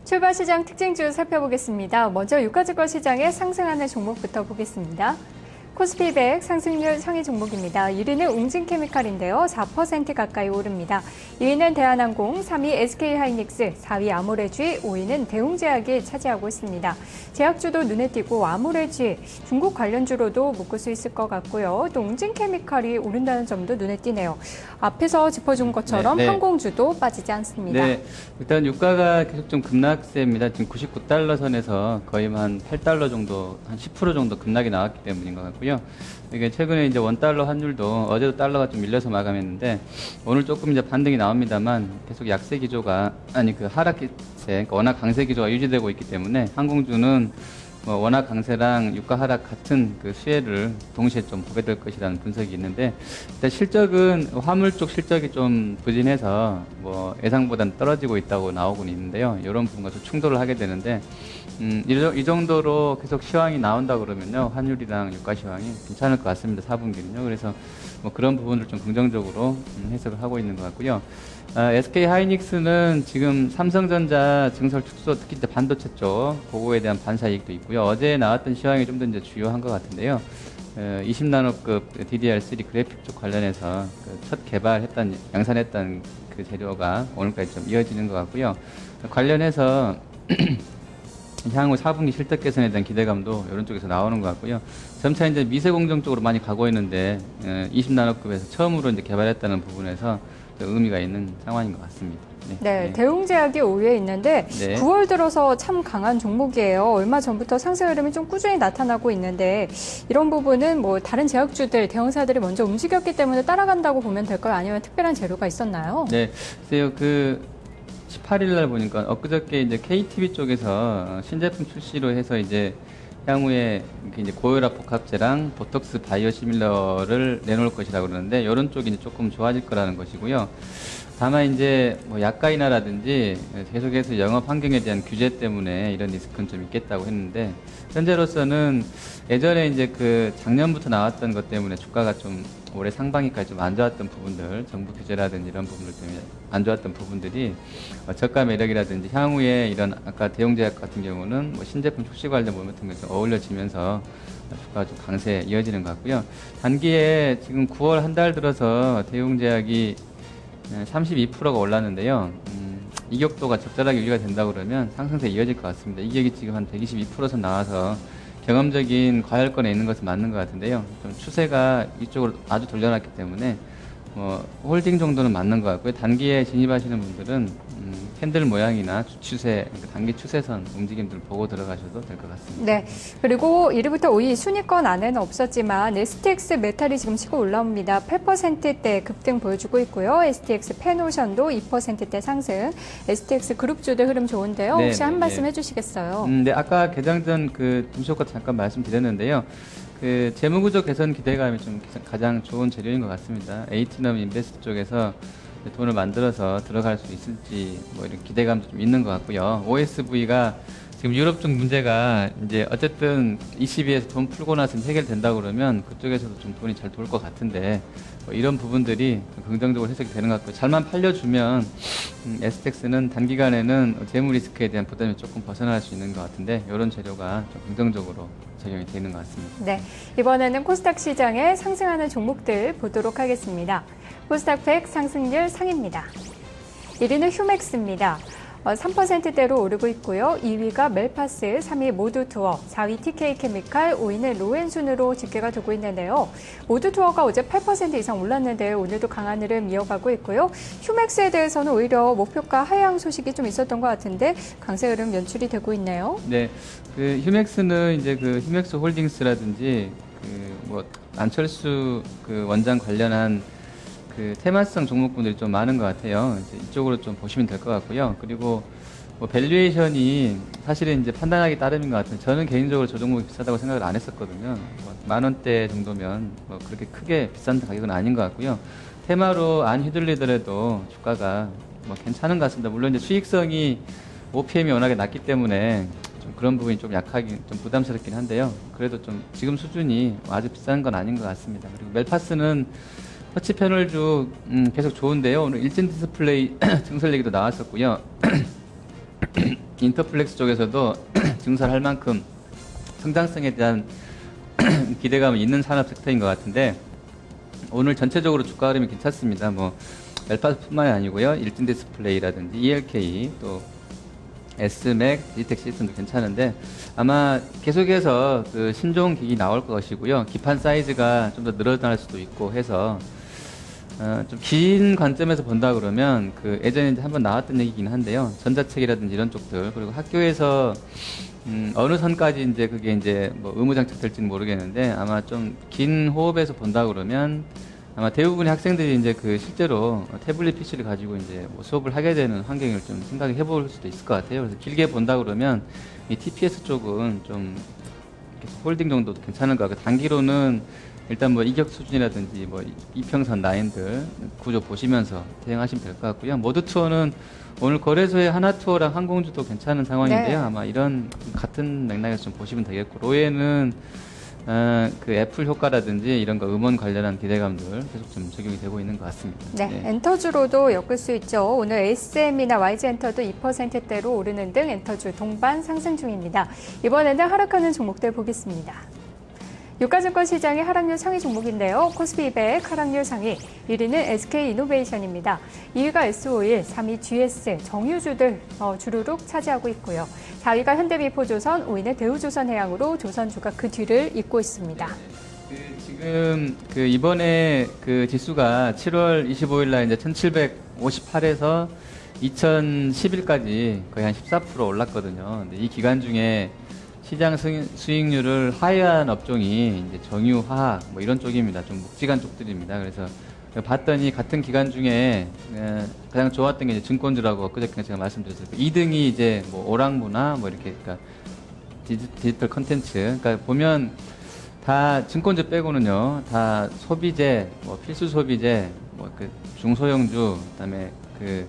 출발 시장 특징주 살펴보겠습니다. 먼저 유가증권 시장에 상승하는 종목부터 보겠습니다. 코스피 100 상승률 상위 종목입니다. 1위는 웅진케미칼인데요. 4% 가까이 오릅니다. 2위는 대한항공, 3위 SK하이닉스, 4위 아모레쥐, 5위는 대웅제약이 차지하고 있습니다. 제약주도 눈에 띄고 아모레쥐, 중국 관련주로도 묶을 수 있을 것 같고요. 또 웅진케미칼이 오른다는 점도 눈에 띄네요. 앞에서 짚어준 것처럼 항공주도 빠지지 않습니다. 네, 일단 유가가 계속 좀 급락세입니다. 지금 99달러 선에서 거의 한 8달러 정도, 한 10% 정도 급락이 나왔기 때문인 것 같고요. 이게 최근에 이제 원달러 환율도 어제도 달러가 좀 밀려서 마감했는데 오늘 조금 이제 반등이 나옵니다만 계속 약세 기조가 하락세, 그러니까 워낙 강세 기조가 유지되고 있기 때문에 항공주는 워낙 강세랑 유가 하락 같은 그 수혜를 동시에 좀 보게 될 것이라는 분석이 있는데, 일단 실적은 화물 쪽 실적이 좀 부진해서 예상보다는 떨어지고 있다고 나오고는 있는데요. 이런 부분과 좀 충돌을 하게 되는데, 이 정도로 계속 시황이 나온다 그러면요, 환율이랑 유가 시황이 괜찮을 것 같습니다. 4분기는요. 그래서 그런 부분을 좀 긍정적으로 해석을 하고 있는 것 같고요. SK하이닉스는 지금 삼성전자 증설 축소, 특히 이제 반도체 쪽, 그거에 대한 반사 이익도 있고요. 어제 나왔던 시황이 좀 더 이제 주요한 것 같은데요. 20나노급 DDR3 그래픽 쪽 관련해서 첫 양산했던 그 재료가 오늘까지 좀 이어지는 것 같고요. 관련해서 향후 4분기 실적 개선에 대한 기대감도 이런 쪽에서 나오는 것 같고요. 점차 이제 미세 공정 쪽으로 많이 가고 있는데 20나노급에서 처음으로 이제 개발했다는 부분에서 의미가 있는 상황인 것 같습니다. 네, 대웅제약이 5위에 있는데 9월 들어서 참 강한 종목이에요. 얼마 전부터 상승 흐름이 좀 꾸준히 나타나고 있는데 이런 부분은 다른 제약주들, 대형사들이 먼저 움직였기 때문에 따라간다고 보면 될까요? 아니면 특별한 재료가 있었나요? 네, 글쎄요. 18일 날 보니까 엊그저께 이제 KTB 쪽에서 신제품 출시로 해서 이제 향후에 이제 고혈압 복합제랑 보톡스 바이오시밀러를 내놓을 것이라고 그러는데 이런 쪽이 이제 조금 좋아질 거라는 것이고요. 다만 이제 약가인하라든지 계속해서 영업 환경에 대한 규제 때문에 이런 리스크는 좀 있겠다고 했는데, 현재로서는 예전에 이제 작년부터 나왔던 것 때문에 주가가 좀 올해 상반기까지 좀 안 좋았던 부분들, 정부 규제라든지 이런 부분들 때문에 안 좋았던 부분들이 저가 매력이라든지 향후에 이런 아까 대웅제약 같은 경우는 신제품 출시 관련 부분 같은 게 좀 어울려지면서 주가가 좀 강세 이어지는 것 같고요. 단기에 지금 9월 한 달 들어서 대웅제약이 32%가 올랐는데요. 이격도가 적절하게 유지가 된다 그러면 상승세 이어질 것 같습니다. 이격이 지금 한 122%선 나와서 경험적인 과열권에 있는 것은 맞는 것 같은데요. 좀 추세가 이쪽으로 아주 돌려놨기 때문에 홀딩 정도는 맞는 것 같고요. 단기에 진입하시는 분들은 캔들 모양이나 추세, 단기 추세선 움직임들을 보고 들어가셔도 될 것 같습니다. 네, 그리고 1위부터 5위 순위권 안에는 없었지만 STX 메탈이 지금 치고 올라옵니다. 8%대 급등 보여주고 있고요. STX 페노션도 2%대 상승. STX 그룹주들 흐름 좋은데요. 혹시 한 말씀 해주시겠어요? 네, 아까 개장 전 분석과 잠깐 말씀드렸는데요. 재무구조 개선 기대감이 좀 가장 좋은 재료인 것 같습니다. 에이티넘 인베스트 쪽에서 돈을 만들어서 들어갈 수 있을지 이런 기대감도 좀 있는 것 같고요. OSV가 지금 유럽 쪽 문제가 이제 어쨌든 ECB에서 돈 풀고 나서 해결된다고 그러면 그쪽에서도 좀 돈이 잘 돌 것 같은데 이런 부분들이 긍정적으로 해석이 되는 것 같고요. 잘만 팔려주면 STX는 단기간에는 재무 리스크에 대한 부담이 조금 벗어날 수 있는 것 같은데 이런 재료가 좀 긍정적으로 적용이 되는 것 같습니다. 네, 이번에는 코스닥 시장에 상승하는 종목들 보도록 하겠습니다. 코스닥 100 상승률 상입니다. 1위는 휴맥스입니다. 3%대로 오르고 있고요. 2위가 멜파스, 3위 모두투어, 4위 TK케미칼, 5위는 로엔순으로 집계가 되고 있는데요. 모두투어가 어제 8% 이상 올랐는데 오늘도 강한 흐름 이어가고 있고요. 휴맥스에 대해서는 오히려 목표가 하향 소식이 좀 있었던 것 같은데 강세 흐름 연출이 되고 있네요. 네, 휴맥스는 이제 휴맥스 홀딩스라든지 안철수 원장 관련한 테마성 종목군들이 좀 많은 것 같아요. 이쪽으로 좀 보시면 될 것 같고요. 그리고 밸류에이션이 사실은 이제 판단하기 따름인 것 같은데 저는 개인적으로 저 종목이 비싸다고 생각을 안 했었거든요. 10,000원대 정도면 그렇게 크게 비싼 가격은 아닌 것 같고요. 테마로 안 휘둘리더라도 주가가 괜찮은 것 같습니다. 물론 이제 수익성이 OPM이 워낙에 낮기 때문에 좀 그런 부분이 좀 좀 부담스럽긴 한데요. 그래도 좀 지금 수준이 아주 비싼 건 아닌 것 같습니다. 그리고 멜파스는 터치 패널주 계속 좋은데요. 오늘 일진 디스플레이 증설 얘기도 나왔었고요. 인터플렉스 쪽에서도 증설할 만큼 성장성에 대한 기대감이 있는 산업 섹터인 것 같은데 오늘 전체적으로 주가 흐름이 괜찮습니다. 뭐 멜파스뿐만이 아니고요. 일진 디스플레이라든지 ELK 또 S맥, 디텍 시스템도 괜찮은데 아마 계속해서 그 신종 기기 나올 것이고요. 기판 사이즈가 좀 더 늘어날 수도 있고 해서 좀 긴 관점에서 본다 그러면 그 예전에 이제 한번 나왔던 얘기긴 한데요. 전자책이라든지 이런 쪽들 그리고 학교에서 어느 선까지 이제 그게 이제 뭐 의무장착 될지는 모르겠는데 아마 좀 긴 호흡에서 본다 그러면 아마 대부분의 학생들이 이제 그 실제로 태블릿 PC를 가지고 이제 뭐 수업을 하게 되는 환경을 좀 생각해 볼 수도 있을 것 같아요. 그래서 길게 본다 그러면 이 TPS 쪽은 좀 계속 홀딩 정도도 괜찮은 것 같고 단기로는 일단 뭐 이격 수준이라든지 뭐 이평선 라인들 구조 보시면서 대응하시면 될 것 같고요. 모드 투어는 오늘 거래소의 하나투어랑 항공주도 괜찮은 상황인데요. 네. 아마 이런 같은 맥락에서 좀 보시면 되겠고 로에는 그 애플 효과라든지 이런 거 음원 관련한 기대감들 계속 좀 적용이 되고 있는 것 같습니다. 네, 엔터주로도 엮을 수 있죠. 오늘 SM이나 YG엔터도 2%대로 오르는 등 엔터주 동반 상승 중입니다. 이번에는 하락하는 종목들 보겠습니다. 유가증권 시장의 하락률 상위 종목인데요. 코스피 200 하락률 상위 1위는 SK이노베이션입니다. 2위가 S-오일, 3위 GS, 정유주들 주르륵 차지하고 있고요. 4위가 현대미포조선, 5위는 대우조선해양으로 조선주가 그 뒤를 잇고 있습니다. 지금 그 이번에 그 지수가 7월 25일 날 이제 1758에서 2010일까지 거의 한 14% 올랐거든요. 근데 이 기간 중에 시장 수익률을 하회한 업종이 이제 정유, 화학 뭐 이런 쪽입니다. 좀 묵직한 쪽들입니다. 그래서 봤더니 같은 기간 중에 가장 좋았던 게 이제 증권주라고 엊그저께 제가 말씀드렸어요. 2등이 이제 뭐 오락문화 뭐 이렇게 그러니까 디지털 컨텐츠. 그러니까 보면 다 증권주 빼고는요, 다 소비재, 뭐 필수 소비재, 뭐 그 중소형주, 그다음에 그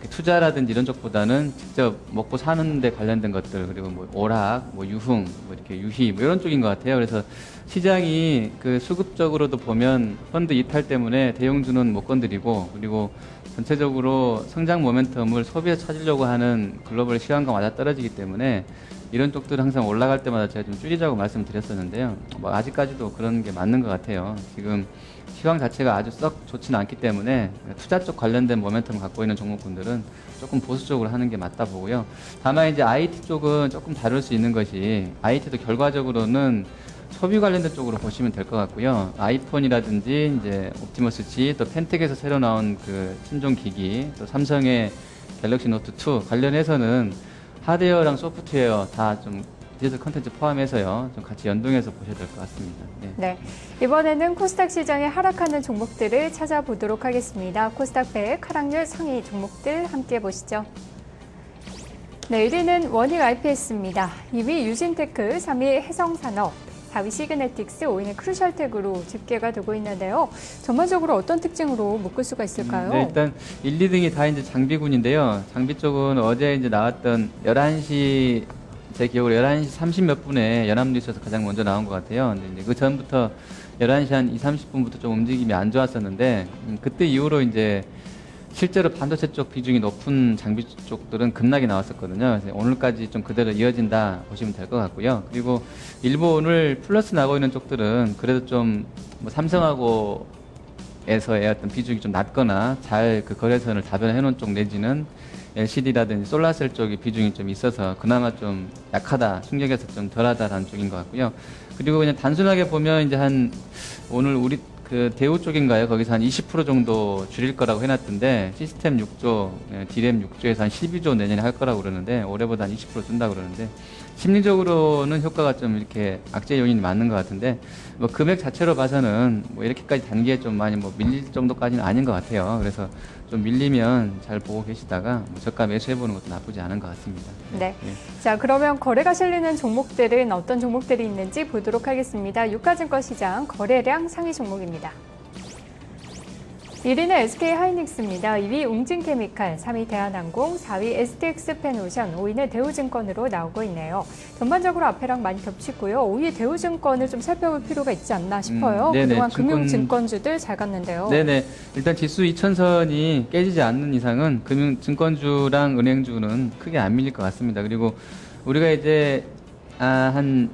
투자라든지 이런 쪽보다는 직접 먹고 사는 데 관련된 것들, 그리고 뭐 오락, 뭐 유흥, 뭐 이렇게 유희, 뭐 이런 쪽인 것 같아요. 그래서 시장이 그 수급적으로도 보면 펀드 이탈 때문에 대형주는 못 건드리고, 그리고 전체적으로 성장 모멘텀을 소비에 찾으려고 하는 글로벌 시황과 맞아 떨어지기 때문에 이런 쪽들은 항상 올라갈 때마다 제가 좀 줄이자고 말씀드렸었는데요. 뭐 아직까지도 그런 게 맞는 것 같아요. 지금 시황 자체가 아주 썩 좋지는 않기 때문에 투자 쪽 관련된 모멘텀을 갖고 있는 종목군들은 조금 보수적으로 하는 게 맞다 보고요. 다만 이제 IT 쪽은 조금 다를 수 있는 것이 IT도 결과적으로는 소비 관련된 쪽으로 보시면 될 것 같고요. 아이폰이라든지 이제 옵티머스 G 또 펜텍에서 새로 나온 그 신종 기기 또 삼성의 갤럭시 노트 2 관련해서는 하드웨어랑 소프트웨어 다 좀 디지털 컨텐츠 포함해서요. 좀 같이 연동해서 보셔야 될 것 같습니다. 네. 이번에는 코스닥 시장에 하락하는 종목들을 찾아보도록 하겠습니다. 코스닥 100 하락률 상위 종목들 함께 보시죠. 네, 1위는 원익 IPS입니다. 2위 유진테크, 3위 해성산업, 4위 시그네틱스, 5위는 크루셜텍으로 집계가 되고 있는데요. 전반적으로 어떤 특징으로 묶을 수가 있을까요? 네, 일단 1, 2등이 다 이제 장비군인데요. 장비 쪽은 어제 이제 나왔던 11시, 제 기억으로 11시 30 몇 분에 연합뉴스에서 가장 먼저 나온 것 같아요. 근데 이제 그 전부터 11시 한 2, 30분부터 좀 움직임이 안 좋았었는데, 그때 이후로 이제 실제로 반도체 쪽 비중이 높은 장비 쪽들은 급락이 나왔었거든요. 그래서 오늘까지 좀 그대로 이어진다 보시면 될 것 같고요. 그리고 일부 오늘 플러스 나고 있는 쪽들은 그래도 좀 뭐 삼성하고 에서의 어떤 비중이 좀 낮거나 잘 그 거래선을 다변해 놓은 쪽 내지는 LCD라든지 솔라셀 쪽의 비중이 좀 있어서 그나마 좀 약하다, 충격에서 좀 덜하다라는 쪽인 것 같고요. 그리고 그냥 단순하게 보면 이제 한 오늘 우리 그 대우 쪽인가요? 거기서 한 20% 정도 줄일 거라고 해놨던데 시스템 6조, 디램 6조에서 한 12조 내년에 할 거라고 그러는데 올해보다 한 20% 준다 그러는데 심리적으로는 효과가 좀 이렇게 악재 요인이 맞는 것 같은데 뭐 금액 자체로 봐서는 뭐 이렇게까지 단기에 좀 많이 뭐 밀릴 정도까지는 아닌 것 같아요. 그래서 좀 밀리면 잘 보고 계시다가 뭐 저가 매수해보는 것도 나쁘지 않은 것 같습니다. 네. 자, 그러면 거래가 실리는 종목들은 어떤 종목들이 있는지 보도록 하겠습니다. 유가증권 시장 거래량 상위 종목입니다. 1위는 SK하이닉스입니다. 2위 웅진케미칼, 3위 대한항공, 4위 STX-펜오션, 5위는 대우증권으로 나오고 있네요. 전반적으로 앞에랑 많이 겹치고요. 5위 대우증권을 좀 살펴볼 필요가 있지 않나 싶어요. 네네, 그동안 금융증권주들 잘 갔는데요. 네네. 일단 지수 2000선이 깨지지 않는 이상은 증권주랑 은행주는 크게 안 밀릴 것 같습니다. 그리고 우리가 이제 한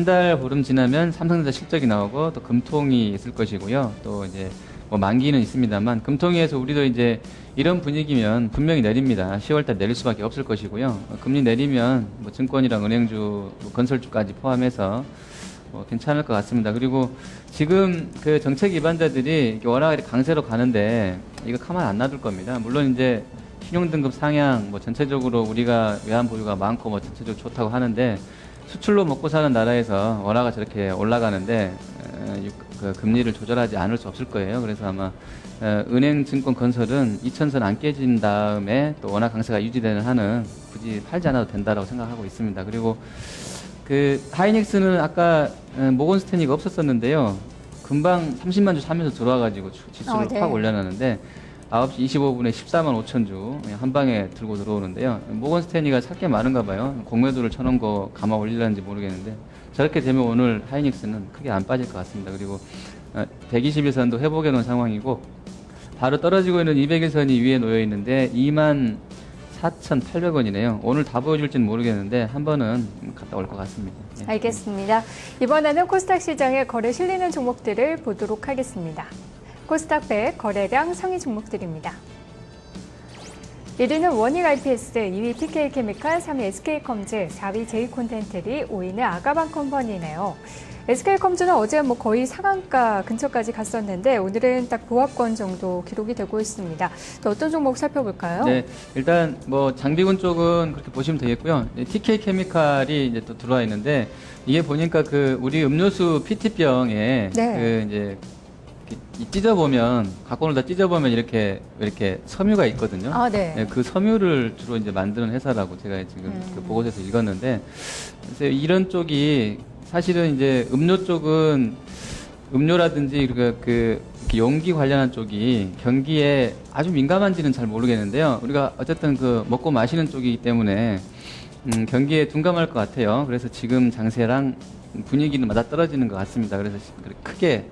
달 보름 지나면 삼성전자 실적이 나오고 또 금통이 있을 것이고요. 또 이제 뭐 만기는 있습니다만 금통위에서 우리도 이제 이런 분위기면 분명히 내립니다. 10월달 내릴 수밖에 없을 것이고요. 금리 내리면 뭐 증권이랑 은행주, 건설주까지 포함해서 뭐 괜찮을 것 같습니다. 그리고 지금 그 정책 위반자들이 워낙 강세로 가는데 이거 가만 안 놔둘 겁니다. 물론 이제 신용등급 상향, 뭐 전체적으로 우리가 외환 보유가 많고 뭐 전체적으로 좋다고 하는데 수출로 먹고 사는 나라에서 원화가 저렇게 올라가는데 그 금리를 조절하지 않을 수 없을 거예요. 그래서 아마 은행, 증권, 건설은 2000선 안 깨진 다음에 또 원화 강세가 유지되는 한은 굳이 팔지 않아도 된다라고 생각하고 있습니다. 그리고 그 하이닉스는 아까 모건 스탠리가 없었었는데요. 금방 30만 주 사면서 들어와가지고 지수를 네. 확 올려놨는데 9시 25분에 14만 5천 주 한 방에 들고 들어오는데요. 모건 스탠리가 살 게 많은가 봐요. 공매도를 쳐놓은 거 감아 올리려는지 모르겠는데 저렇게 되면 오늘 하이닉스는 크게 안 빠질 것 같습니다. 그리고 121선도 회복해 놓은 상황이고 바로 떨어지고 있는 200일선이 위에 놓여 있는데 24,800원이네요. 오늘 다 보여줄지는 모르겠는데 한 번은 갔다 올 것 같습니다. 네. 알겠습니다. 이번에는 코스닥 시장에 거래 실리는 종목들을 보도록 하겠습니다. 코스닥 100 거래량 상위 종목들입니다. 1위는 원익 IPS, 2위 PK케미칼, 3위 SK컴즈, 4위 J콘텐트리, 5위는 아가방컴퍼니네요. SK컴즈는 어제 뭐 거의 상한가 근처까지 갔었는데 오늘은 딱 보합권 정도 기록이 되고 있습니다. 또 어떤 종목 살펴볼까요? 네, 일단 뭐 장비군 쪽은 그렇게 보시면 되겠고요. TK케미칼이 이제 또 들어와 있는데 이게 보니까 그 우리 음료수 PT병에 네. 그 이제 찢어보면 각본을 다 찢어보면 이렇게 섬유가 있거든요. 아, 네. 네, 그 섬유를 주로 이제 만드는 회사라고 제가 지금 그 보고서에서 읽었는데 그래서 이런 쪽이 사실은 이제 음료 쪽은 음료라든지 그 용기 관련한 쪽이 경기에 아주 민감한지는 잘 모르겠는데요. 우리가 어쨌든 그 먹고 마시는 쪽이기 때문에 경기에 둔감할 것 같아요. 그래서 지금 장세랑 분위기는 맞아 떨어지는 것 같습니다. 그래서 크게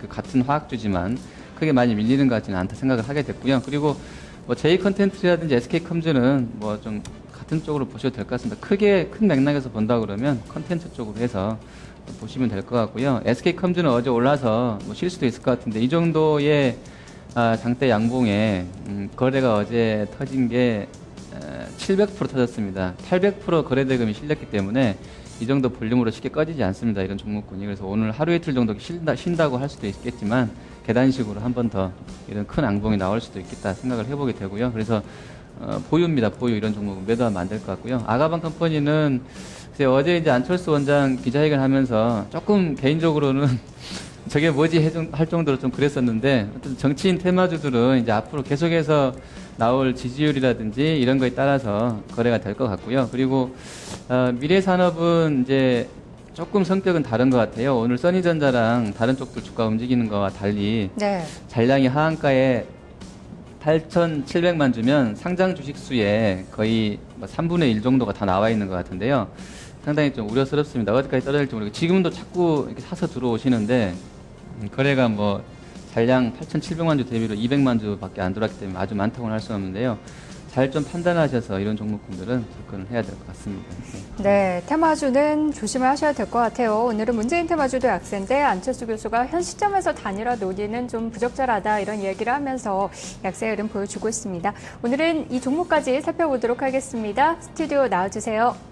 같은 화학주지만 크게 많이 밀리는 것 같지는 않다 생각을 하게 됐고요. 그리고 뭐 J컨텐츠라든지 SK컴즈는 뭐 좀 같은 쪽으로 보셔도 될 것 같습니다. 큰 맥락에서 본다 그러면 컨텐츠 쪽으로 해서 보시면 될 것 같고요. SK컴즈는 어제 올라서 뭐 쉴 수도 있을 것 같은데 이 정도의 장대 양봉에 거래가 어제 터진 게 700% 터졌습니다. 800% 거래 대금이 실렸기 때문에 이 정도 볼륨으로 쉽게 꺼지지 않습니다. 이런 종목군이. 그래서 오늘 하루 이틀 정도 쉰다고 할 수도 있겠지만 계단식으로 한 번 더 이런 큰 양봉이 나올 수도 있겠다 생각을 해보게 되고요. 그래서 보유입니다. 보유 이런 종목은 매도하면 안 될 것 같고요. 아가방 컴퍼니는 어제 이제 안철수 원장 기자회견 하면서 조금 개인적으로는 저게 뭐지 할 정도로 좀 그랬었는데 어떤 정치인 테마주들은 이제 앞으로 계속해서 나올 지지율이라든지 이런 거에 따라서 거래가 될 것 같고요. 그리고 미래산업은 이제 조금 성격은 다른 것 같아요. 오늘 써니전자랑 다른 쪽들 주가 움직이는 거와 달리 네. 잔량이 하한가에 8,700만 주면 상장 주식 수에 거의 3분의 1 정도가 다 나와 있는 것 같은데요. 상당히 좀 우려스럽습니다. 어디까지 떨어질지 모르겠고 지금도 자꾸 이렇게 사서 들어오시는데 거래가 뭐 잔량 8,700만 주 대비로 200만 주밖에 안 들어왔기 때문에 아주 많다고는 할 수 없는데요. 잘 좀 판단하셔서 이런 종목군들은 접근을 해야 될 것 같습니다. 네, 테마주는 조심을 하셔야 될 것 같아요. 오늘은 문재인 테마주도 약세인데 안철수 교수가 현 시점에서 단일화 논의는 좀 부적절하다 이런 얘기를 하면서 약세 흐름 보여주고 있습니다. 오늘은 이 종목까지 살펴보도록 하겠습니다. 스튜디오 나와주세요.